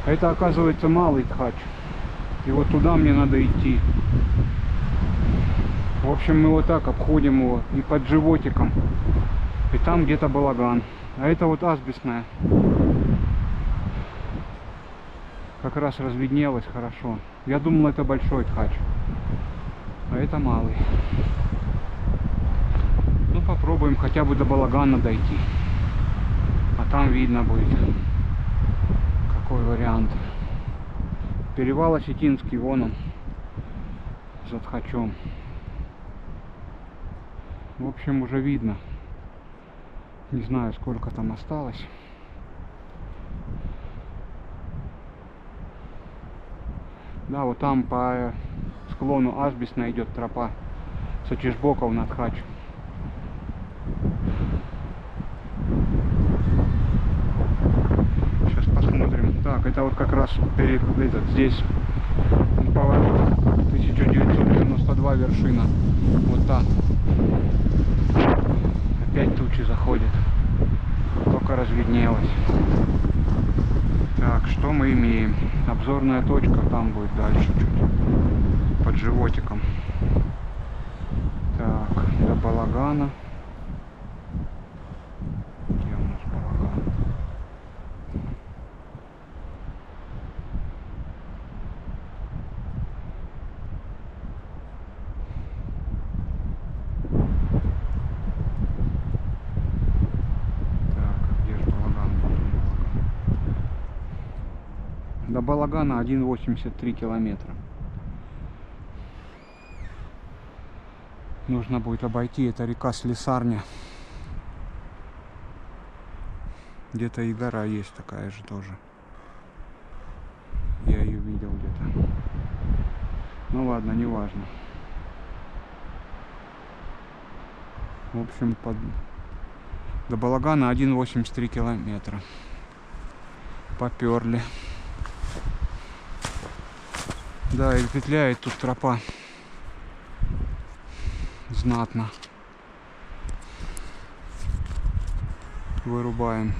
А это, оказывается, малый Тхач. И вот туда мне надо идти. В общем, мы вот так обходим его и под животиком. И там где-то балаган. А это вот асбестная. Как раз разведнелось хорошо. Я думал, это большой Тхач. А это малый. Ну, попробуем хотя бы до балагана дойти. А там видно будет, какой вариант. Перевал Осетинский, вон он, за Тхачом. В общем, уже видно. Не знаю, сколько там осталось. Да, вот там по склону асбестной идет тропа с Очишбоков на Тхач. Сейчас посмотрим. Так, это вот как раз здесь поворот 1992 вершина. Вот та. Опять тучи заходят. Только разведнелось. Так, что мы имеем? Обзорная точка там будет дальше чуть. Под животиком. Так, до балагана. Где у нас балаган? До балагана 1,83 километра. Нужно будет обойти, это река Слесарня. Где-то и гора есть такая же тоже. Я ее видел где-то. Ну ладно, не важно. В общем, до балагана 1,83 километра. Поперли. Да, и петляет тут тропа. Знатно. Вырубаем.